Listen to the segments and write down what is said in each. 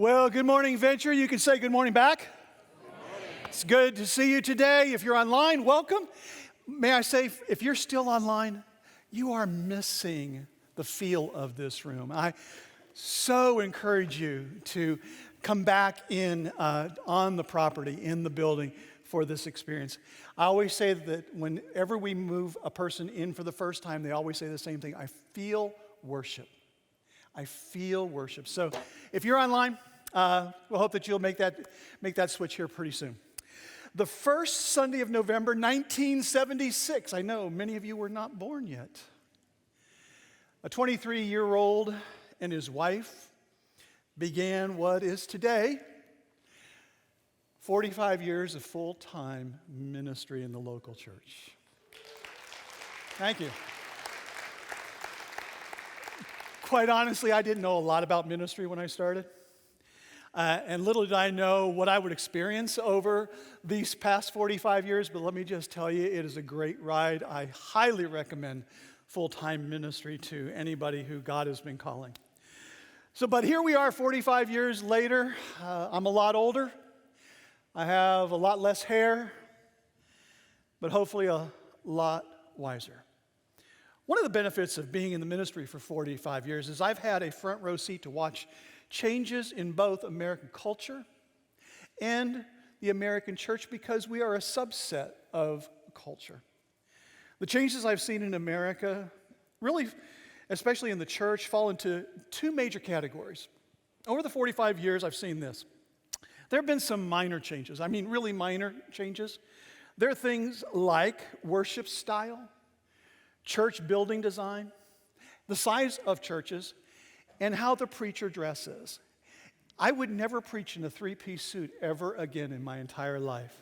Well, good morning, Venture. You can say good morning back. Good morning. It's good to see you today. If you're online, welcome. May I say, if you're still online, you are missing the feel of this room. I so encourage you to come back in on the property, in the building for this experience. I always say that whenever we move a person in for the first time, they always say the same thing. I feel worship. I feel worship. So if you're online, we'll hope that you'll make that switch here pretty soon. The first Sunday of November, 1976. I know many of you were not born yet. A 23-year-old and his wife began what is today 45 years of full-time ministry in the local church. Thank you. Quite honestly, I didn't know a lot about ministry when I started. And little did I know what I would experience over these past 45 years, but let me just tell you, it is a great ride. I highly recommend full-time ministry to anybody who God has been calling. But here we are 45 years later. I'm a lot older. I have a lot less hair, but hopefully a lot wiser. One of the benefits of being in the ministry for 45 years is I've had a front row seat to watch changes in both American culture and the American church because we are a subset of culture. The changes I've seen in America, really, especially in the church, fall into two major categories. Over the 45 years, I've seen this. There have been some minor changes. I mean, really minor changes. There are things like worship style, church building design, the size of churches, and how the preacher dresses. I would never preach in a three-piece suit ever again in my entire life.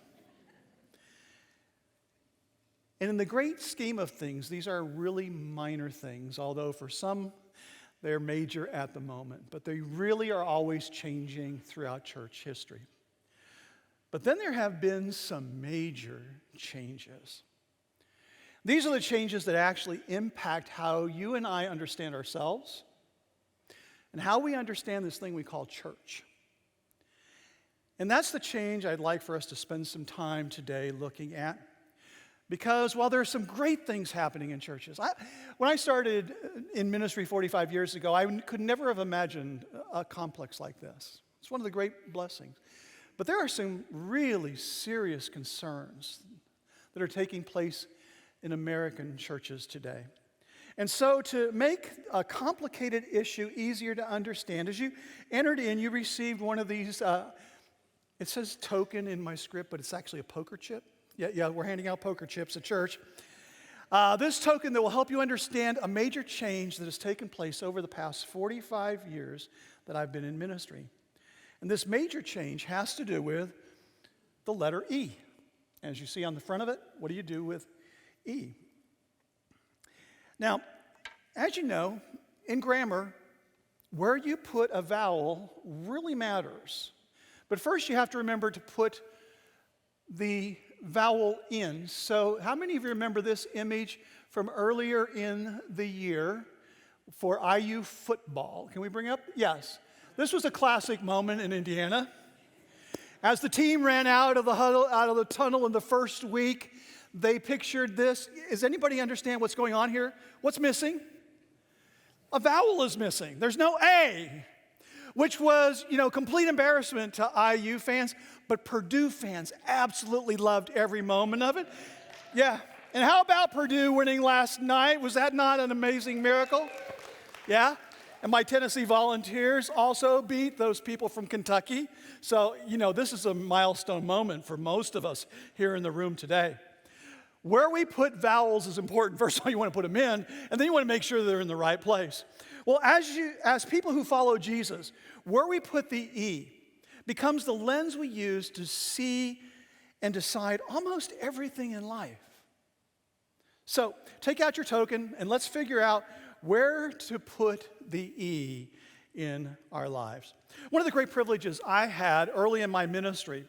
And in the great scheme of things, these are really minor things, although for some, they're major at the moment. But they really are always changing throughout church history. But then there have been some major changes. These are the changes that actually impact how you and I understand ourselves and how we understand this thing we call church. And that's the change I'd like for us to spend some time today looking at. Because while there are some great things happening in churches, when I started in ministry 45 years ago, I could never have imagined a complex like this. It's one of the great blessings. But there are some really serious concerns that are taking place in American churches today. And so to make a complicated issue easier to understand, as you entered in, you received one of these, it says token in my script, but it's actually a poker chip. Yeah, we're handing out poker chips at church. This token that will help you understand a major change that has taken place over the past 45 years that I've been in ministry. And this major change has to do with the letter E. As you see on the front of it, what do you do with E? Now, as you know, in grammar, where you put a vowel really matters. But first you have to remember to put the vowel in. So how many of you remember this image from earlier in the year for IU football? Can we bring up? Yes. This was a classic moment in Indiana. As the team ran out of the huddle, out of the tunnel in the first week, they pictured this. Does anybody understand what's going on here? What's missing? A vowel is missing. There's no A, which was, complete embarrassment to IU fans, but Purdue fans absolutely loved every moment of it. Yeah. And how about Purdue winning last night? Was that not an amazing miracle? Yeah. And my Tennessee Volunteers also beat those people from Kentucky. So, this is a milestone moment for most of us here in the room today. Where we put vowels is important. First of all, you want to put them in, and then you want to make sure they're in the right place. Well, as people who follow Jesus, where we put the E becomes the lens we use to see and decide almost everything in life. So take out your token and let's figure out where to put the E in our lives. One of the great privileges I had early in my ministry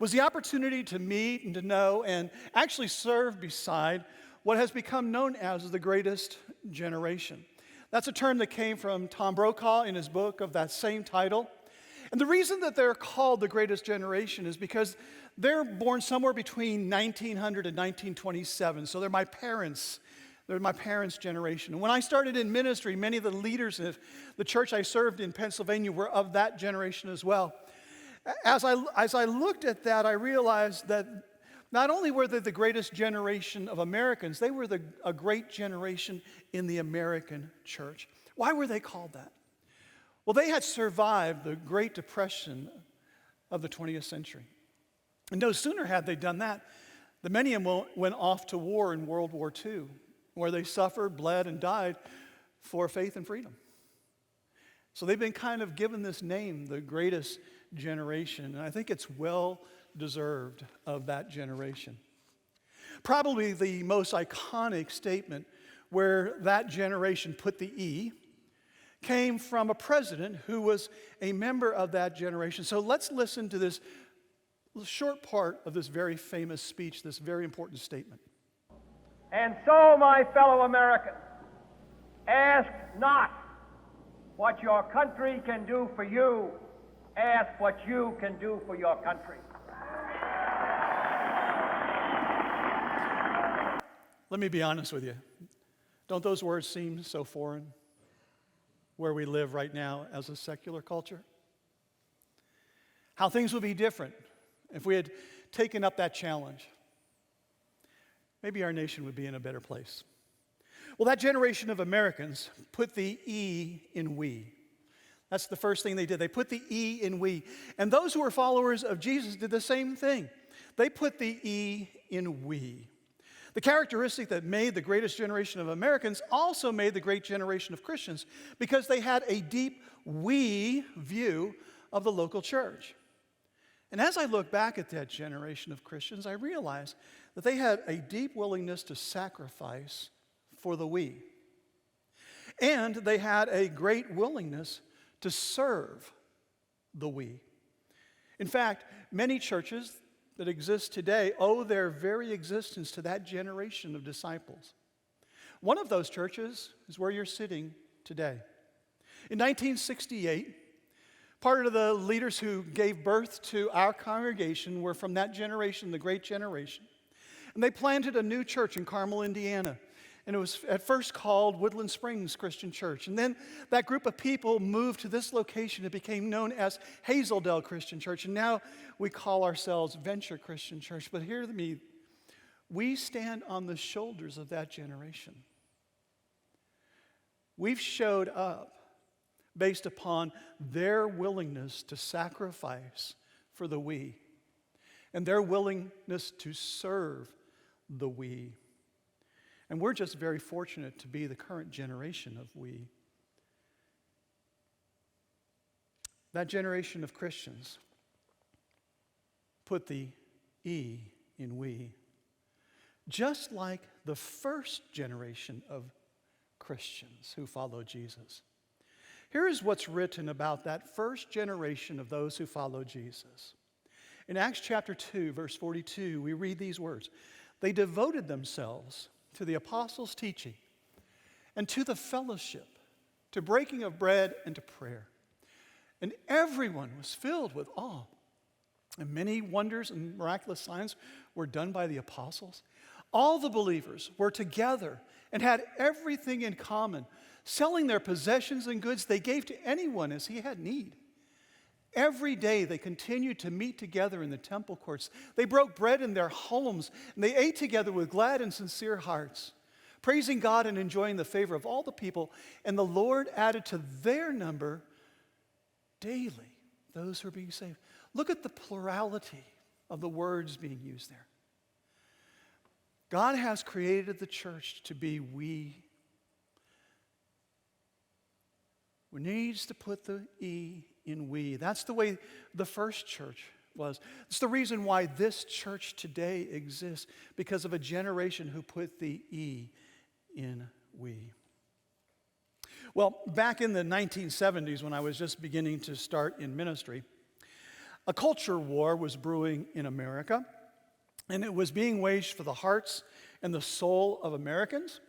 was the opportunity to meet and to know and actually serve beside what has become known as the greatest generation. That's a term that came from Tom Brokaw in his book of that same title. And the reason that they're called the greatest generation is because they're born somewhere between 1900 and 1927. So they're my parents' generation. And when I started in ministry, many of the leaders of the church I served in Pennsylvania were of that generation as well. As I looked at that, I realized that not only were they the greatest generation of Americans, they were a great generation in the American church. Why were they called that? Well, they had survived the Great Depression of the 20th century. And no sooner had they done that, the many of them went off to war in World War II, where they suffered, bled, and died for faith and freedom. So they've been kind of given this name, the greatest generation, and I think it's well deserved of that generation. Probably the most iconic statement where that generation put the E came from a president who was a member of that generation. So let's listen to this short part of this very famous speech, this very important statement. And so, my fellow Americans, ask not what your country can do for you, ask what you can do for your country. Let me be honest with you. Don't those words seem so foreign where we live right now as a secular culture? How things would be different if we had taken up that challenge. Maybe our nation would be in a better place. Well, that generation of Americans put the E in we. That's the first thing they did. They put the E in we. And those who were followers of Jesus did the same thing. They put the E in we. The characteristic that made the greatest generation of Americans also made the great generation of Christians because they had a deep we view of the local church. And as I look back at that generation of Christians, I realize that they had a deep willingness to sacrifice for the we. And they had a great willingness to serve the we. In fact, many churches that exist today owe their very existence to that generation of disciples. One of those churches is where you're sitting today. In 1968, part of the leaders who gave birth to our congregation were from that generation, the great generation. And they planted a new church in Carmel, Indiana. And it was at first called Woodland Springs Christian Church. And then that group of people moved to this location. It became known as Hazeldale Christian Church. And now we call ourselves Venture Christian Church. But hear me, we stand on the shoulders of that generation. We've showed up based upon their willingness to sacrifice for the we and their willingness to serve the we. And we're just very fortunate to be the current generation of we. That generation of Christians put the E in we, just like the first generation of Christians who followed Jesus. Here is what's written about that first generation of those who followed Jesus. In Acts chapter 2, verse 42, we read these words. They devoted themselves to the apostles' teaching and to the fellowship, to breaking of bread and to prayer. And everyone was filled with awe. And many wonders and miraculous signs were done by the apostles. All the believers were together and had everything in common. Selling their possessions and goods, they gave to anyone as he had need. Every day they continued to meet together in the temple courts. They broke bread in their homes, and they ate together with glad and sincere hearts, praising God and enjoying the favor of all the people. And the Lord added to their number daily those who are being saved. Look at the plurality of the words being used there. God has created the church to be we. We needs to put the E in we. That's the way the first church was. It's the reason why this church today exists, because of a generation who put the E in we. Well, back in the 1970s, when I was just beginning to start in ministry, a culture war was brewing in America, and it was being waged for the hearts and the soul of Americans.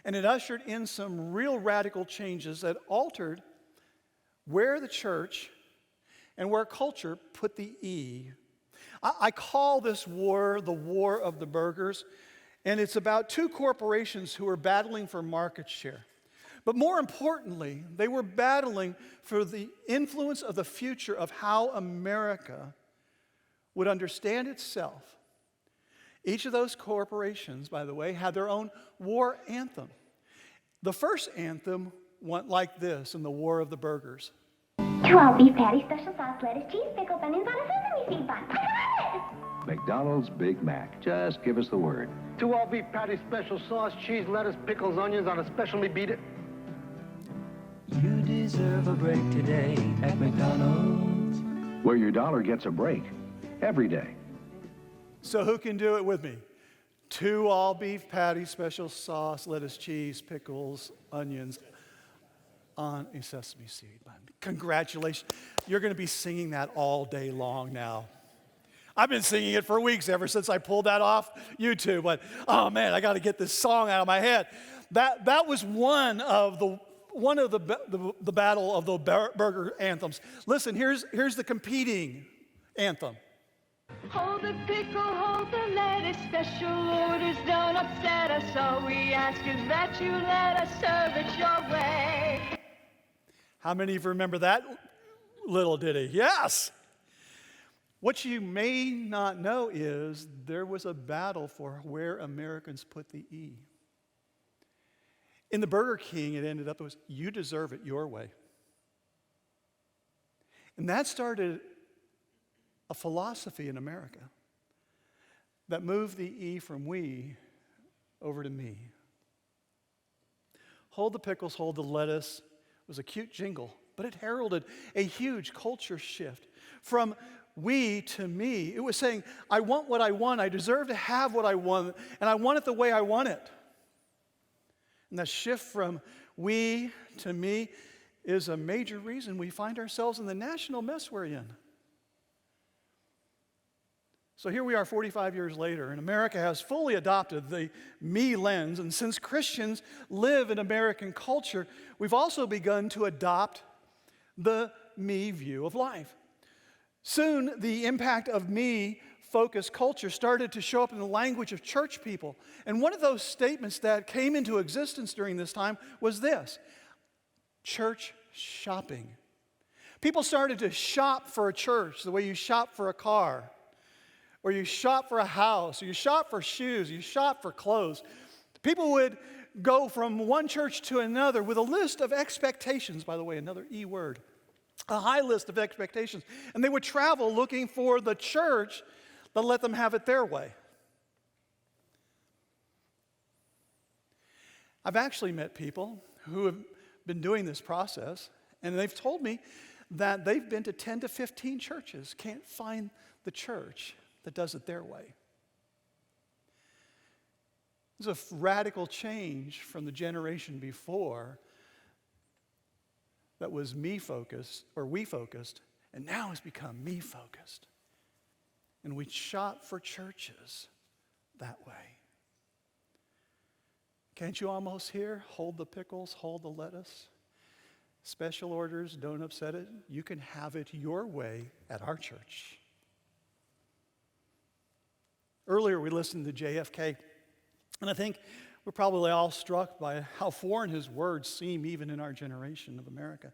And it ushered in some real radical changes that altered where the church and where culture put the E. I call this war the War of the Burgers, and it's about two corporations who are battling for market share. But more importantly, they were battling for the influence of the future of how America would understand itself. Each of those corporations, by the way, had their own war anthem. The first anthem went like this in the War of the Burgers. 12 beef patties, special sauce, lettuce, cheese, pickles, onions on a sesame seed bun. McDonald's Big Mac. Just give us the word. 2 all-beef patties, special sauce, cheese, lettuce, pickles, onions on a special meat beat it. You deserve a break today at McDonald's. Where your dollar gets a break every day. So who can do it with me? 2 all-beef patties, special sauce, lettuce, cheese, pickles, onions on a sesame seed bun. Congratulations. You're going to be singing that all day long now. I've been singing it for weeks ever since I pulled that off YouTube. But, oh man, I got to get this song out of my head. That was one of the battle of the burger anthems. Listen, here's the competing anthem. Hold the pickle, hold the lettuce, special orders don't upset us. All we ask is that you let us serve it your way. How many of you remember that little ditty? Yes! What you may not know is there was a battle for where Americans put the E. In the Burger King, it ended up, it was, you deserve it your way. And that started a philosophy in America that moved the E from we over to me. Hold the pickles, hold the lettuce was a cute jingle, but it heralded a huge culture shift from we to me. It was saying, I want what I want, I deserve to have what I want, and I want it the way I want it. And that shift from we to me is a major reason we find ourselves in the national mess we're in. So here we are 45 years later, and America has fully adopted the me lens. And since Christians live in American culture, we've also begun to adopt the me view of life. Soon, the impact of me-focused culture started to show up in the language of church people. And one of those statements that came into existence during this time was this: church shopping. People started to shop for a church the way you shop for a car, or you shop for a house, or you shop for shoes, or you shop for clothes. People would go from one church to another with a list of expectations, by the way, another E word, a high list of expectations. And they would travel looking for the church that let them have it their way. I've actually met people who have been doing this process, and they've told me that they've been to 10 to 15 churches, can't find the church that does it their way. It's a radical change from the generation before that was me-focused, or we-focused, and now has become me-focused. And we shop for churches that way. Can't you almost hear? Hold the pickles, hold the lettuce. Special orders, don't upset it. You can have it your way at our church. Earlier, we listened to JFK, and I think we're probably all struck by how foreign his words seem even in our generation of America.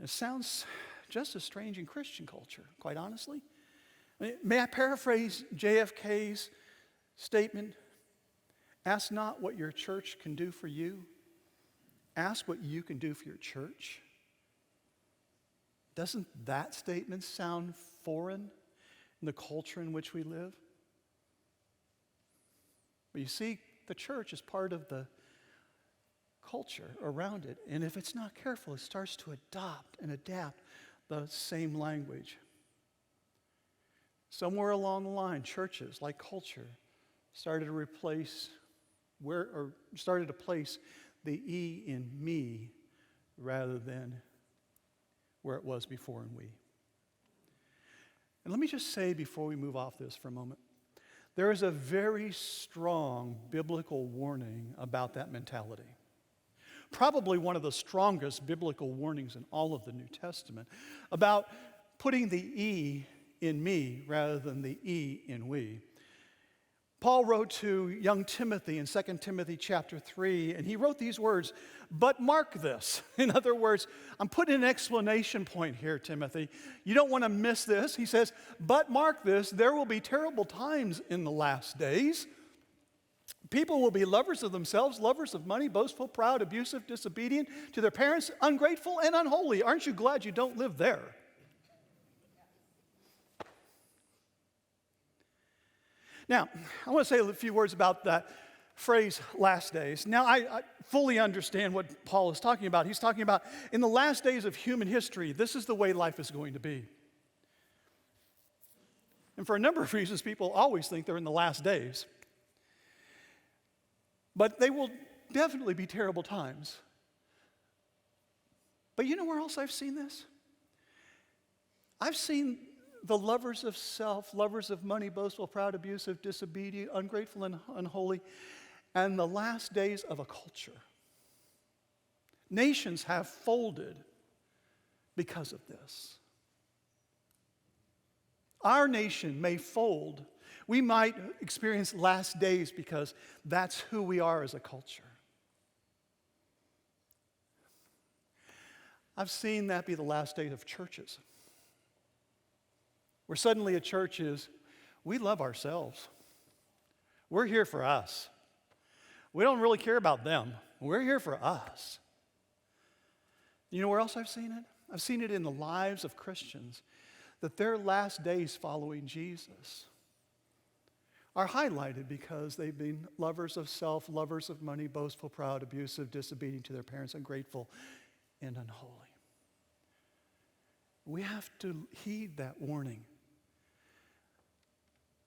It sounds just as strange in Christian culture, quite honestly. May I paraphrase JFK's statement? Ask not what your church can do for you. Ask what you can do for your church. Doesn't that statement sound foreign in the culture in which we live? But you see, the church is part of the culture around it, and if it's not careful, it starts to adopt and adapt the same language. Somewhere along the line, churches, like culture, started to place the E in me rather than where it was before in we. And let me just say before we move off this for a moment, there is a very strong biblical warning about that mentality. probably one of the strongest biblical warnings in all of the New Testament, about putting the E in me rather than the E in we. Paul wrote to young Timothy in 2 Timothy chapter 3, and he wrote these words, "But mark this." In other words, I'm putting an exclamation point here, Timothy. You don't want to miss this. He says, "But mark this, there will be terrible times in the last days. People will be lovers of themselves, lovers of money, boastful, proud, abusive, disobedient to their parents, ungrateful, and unholy." Aren't you glad you don't live there? Now, I want to say a few words about that phrase, last days. Now, I fully understand what Paul is talking about. He's talking about in the last days of human history, this is the way life is going to be. And for a number of reasons, people always think they're in the last days. But they will definitely be terrible times. But you know where else I've seen this? I've seen the lovers of self, lovers of money, boastful, proud, abusive, disobedient, ungrateful, and unholy, and the last days of a culture. Nations have folded because of this. Our nation may fold. We might experience last days because that's who we are as a culture. I've seen that be the last days of churches, where suddenly a church is, we love ourselves. We're here for us. We don't really care about them. We're here for us. You know where else I've seen it? I've seen it in the lives of Christians, that their last days following Jesus are highlighted because they've been lovers of self, lovers of money, boastful, proud, abusive, disobedient to their parents, ungrateful, and unholy. We have to heed that warning.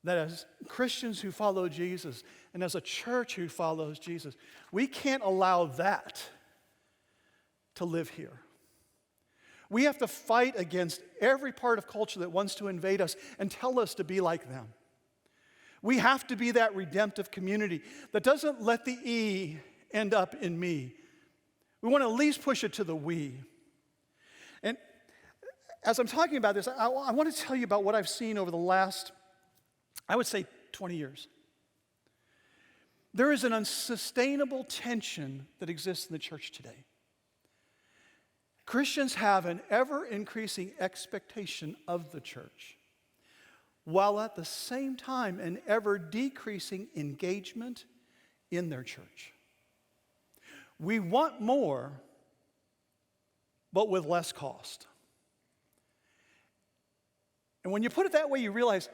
That as Christians who follow Jesus, and as a church who follows Jesus, we can't allow that to live here. We have to fight against every part of culture that wants to invade us and tell us to be like them. We have to be that redemptive community that doesn't let the E end up in me. We want to at least push it to the we. And as I'm talking about this, I want to tell you about what I've seen over the last, I would say, 20 years. There is an unsustainable tension that exists in the church today. Christians have an ever-increasing expectation of the church, while at the same time an ever-decreasing engagement in their church. We want more, but with less cost. And when you put it that way, you realize,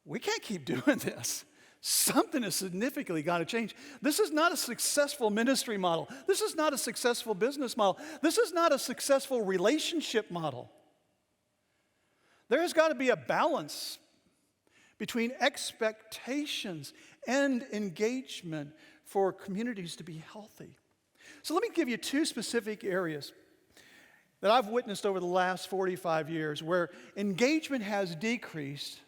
we can't keep doing this. Something has significantly got to change. This is not a successful ministry model. This is not a successful business model. This is not a successful relationship model. There has got to be a balance between expectations and engagement for communities to be healthy. So let me give you two specific areas that I've witnessed over the last 45 years where engagement has decreased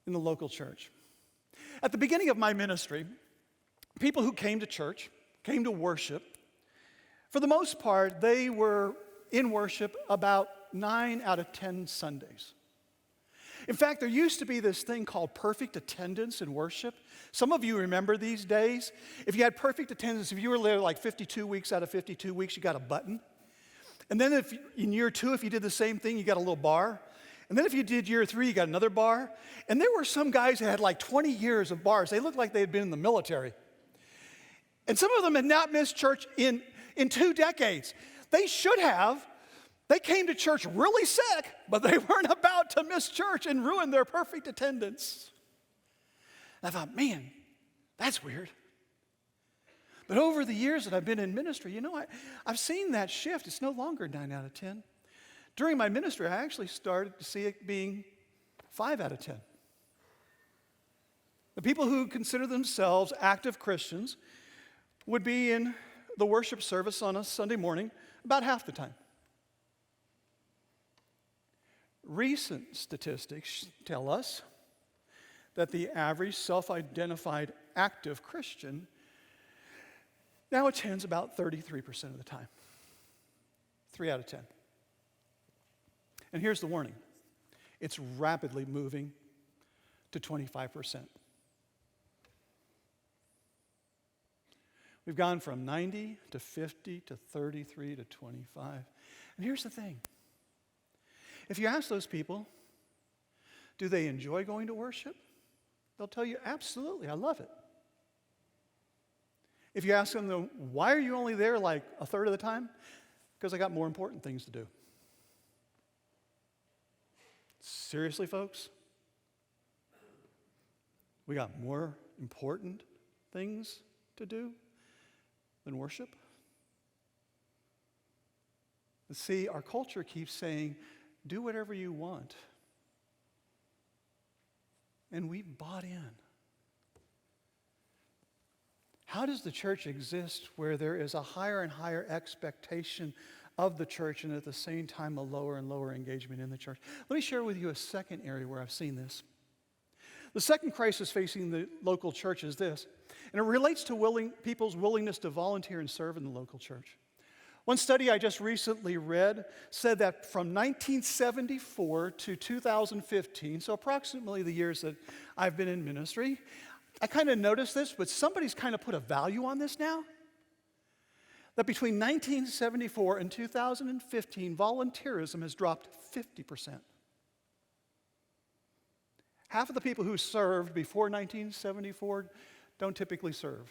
in the local church. At the beginning of my ministry, people who came to church, came to worship, for the most part, they were in worship about 9 out of 10 Sundays. In fact, there used to be this thing called perfect attendance in worship. Some of you remember these days. If you had perfect attendance, if you were there like 52 weeks out of 52 weeks, you got a button. And then if in year 2, if you did the same thing, you got a little bar. And then if you did year 3, you got another bar. And there were some guys that had like 20 years of bars. They looked like they had been in the military. And some of them had not missed church in 2 decades. They should have. They came to church really sick, but they weren't about to miss church and ruin their perfect attendance. And I thought, man, that's weird. But over the years that I've been in ministry, you know, I've seen that shift. It's no longer 9 out of 10. During my ministry, I actually started to see it being 5 out of 10. The people who consider themselves active Christians would be in the worship service on a Sunday morning about half the time. Recent statistics tell us that the average self-identified active Christian now attends about 33% of the time. 3 out of 10. And here's the warning. It's rapidly moving to 25%. We've gone from 90 to 50 to 33 to 25. And here's the thing. If you ask those people, do they enjoy going to worship? They'll tell you, absolutely, I love it. If you ask them, though, why are you only there like a third of the time? Because I got more important things to do. Seriously, folks? We got more important things to do than worship? And see, our culture keeps saying, do whatever you want. And we bought in. How does the church exist where there is a higher and higher expectation of the church and at the same time a lower and lower engagement in the church? Let me share with you a second area where I've seen this. The second crisis facing the local church is this, and it relates to people's willingness to volunteer and serve in the local church. One study I just recently read said that from 1974 to 2015, so approximately the years that I've been in ministry, I kind of noticed this, but somebody's kind of put a value on this now. That between 1974 and 2015, volunteerism has dropped 50%. Half of the people who served before 1974 don't typically serve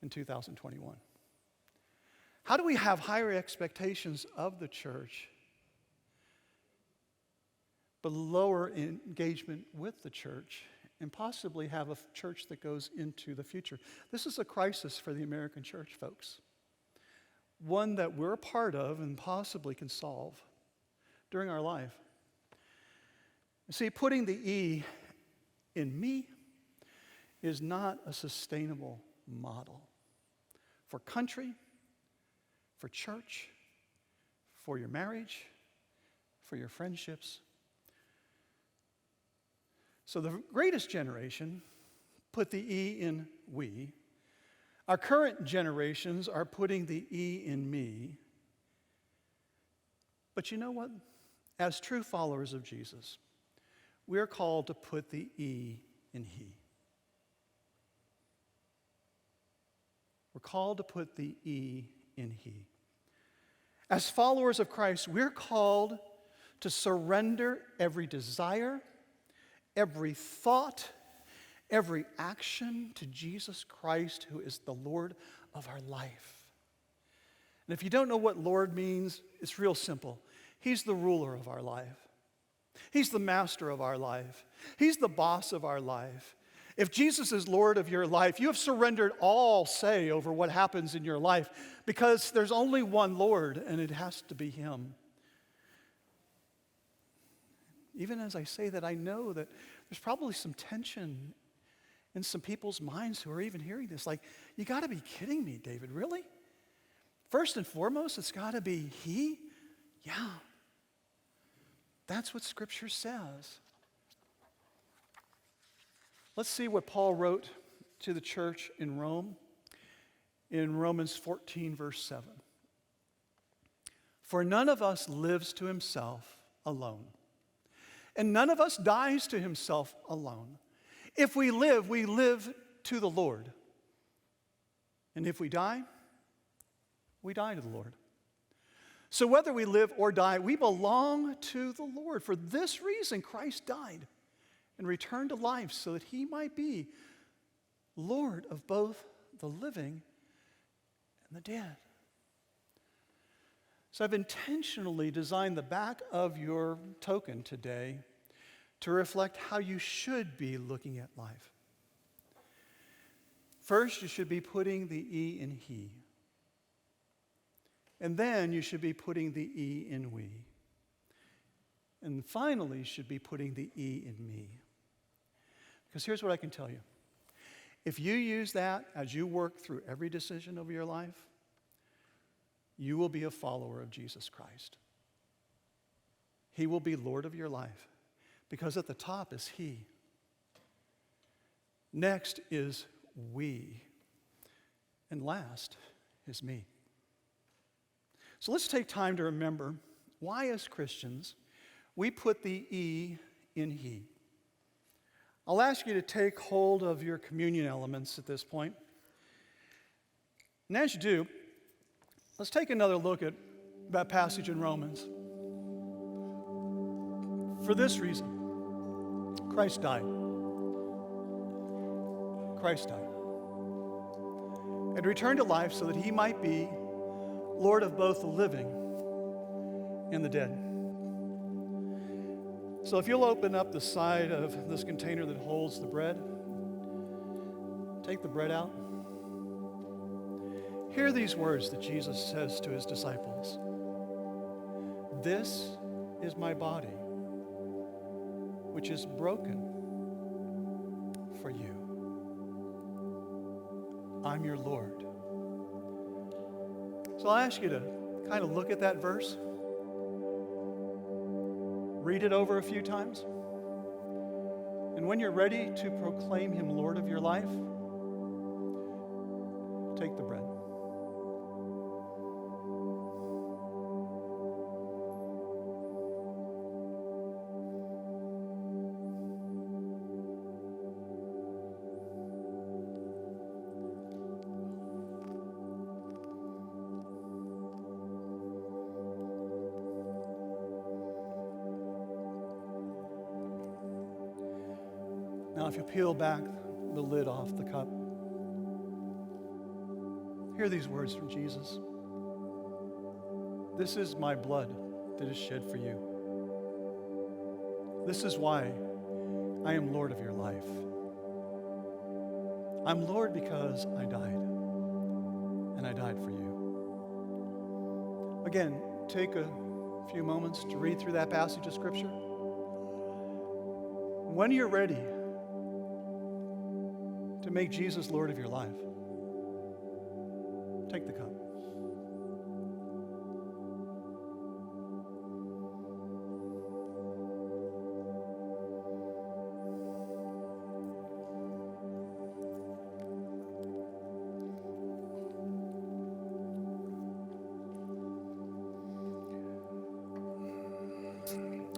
in 2021. How do we have higher expectations of the church, but lower engagement with the church, and possibly have a church that goes into the future? This is a crisis for the American church, folks. One that we're a part of and possibly can solve during our life. See, putting the E in me is not a sustainable model for country, for church, for your marriage, for your friendships. So the greatest generation put the E in we. Our current generations are putting the E in me. But you know what? As true followers of Jesus, we're called to put the E in he. We're called to put the E in he. As followers of Christ, we're called to surrender every desire, every thought, every action to Jesus Christ, who is the Lord of our life. And if you don't know what Lord means, it's real simple. He's the ruler of our life. He's the master of our life. He's the boss of our life. If Jesus is Lord of your life, you have surrendered all say over what happens in your life, because there's only one Lord, and it has to be Him. Even as I say that, I know that there's probably some tension in some people's minds who are even hearing this. Like, you got to be kidding me, David, really? First and foremost, it's got to be He? Yeah. That's what Scripture says. Let's see what Paul wrote to the church in Rome in Romans 14, verse 7. For none of us lives to himself alone, and none of us dies to himself alone. If we live to the Lord. And if we die to the Lord. So whether we live or die, we belong to the Lord. For this reason, Christ died and returned to life so that He might be Lord of both the living and the dead. So I've intentionally designed the back of your token today to reflect how you should be looking at life. First, you should be putting the E in he. And then you should be putting the E in we. And finally, you should be putting the E in me. Because here's what I can tell you. If you use that as you work through every decision of your life, you will be a follower of Jesus Christ. He will be Lord of your life, because at the top is He. Next is we. And last is me. So let's take time to remember why, as Christians, we put the E in he. I'll ask you to take hold of your communion elements at this point. And as you do, let's take another look at that passage in Romans. For this reason, Christ died. Christ died. And returned to life so that he might be Lord of both the living and the dead. So if you'll open up the side of this container that holds the bread, take the bread out. Hear these words that Jesus says to his disciples. This is my body, which is broken for you. I'm your Lord. So I'll ask you to kind of look at that verse. Read it over a few times. And when you're ready to proclaim him Lord of your life, take the bread. Now, if you peel back the lid off the cup, hear these words from Jesus. This is my blood that is shed for you. This is why I am Lord of your life. I'm Lord because I died, and I died for you. Again, take a few moments to read through that passage of Scripture. When you're ready to make Jesus Lord of your life, take the cup.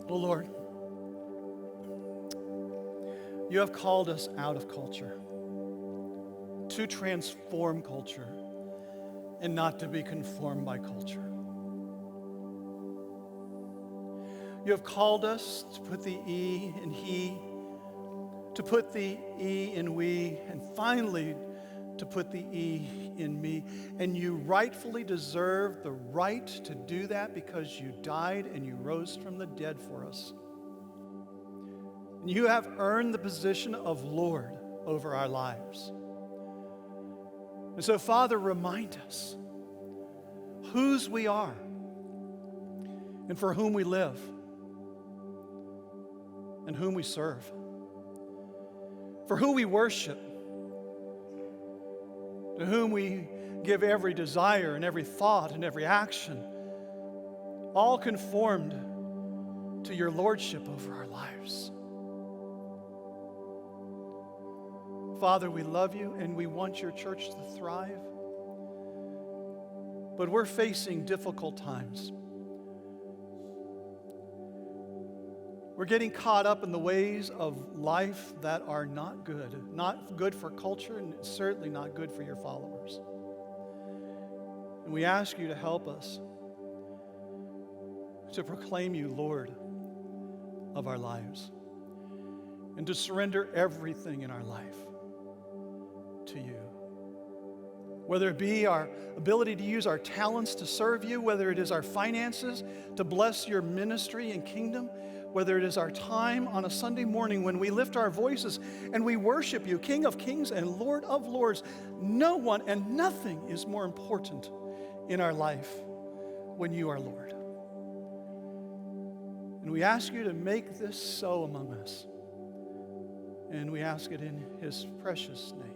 Oh Lord, you have called us out of culture to transform culture and not to be conformed by culture. You have called us to put the E in he, to put the E in we, and finally to put the E in me. And you rightfully deserve the right to do that because you died and you rose from the dead for us. And you have earned the position of Lord over our lives. And so, Father, remind us whose we are and for whom we live and whom we serve, for who we worship, to whom we give every desire and every thought and every action, all conformed to your lordship over our lives. Father, we love you and we want your church to thrive. But we're facing difficult times. We're getting caught up in the ways of life that are not good for culture, and certainly not good for your followers. And we ask you to help us to proclaim you Lord of our lives and to surrender everything in our life to you. Whether it be our ability to use our talents to serve you, whether it is our finances to bless your ministry and kingdom, whether it is our time on a Sunday morning when we lift our voices and we worship you, King of Kings and Lord of Lords. No one and nothing is more important in our life when you are Lord. And we ask you to make this so among us. And we ask it in his precious name.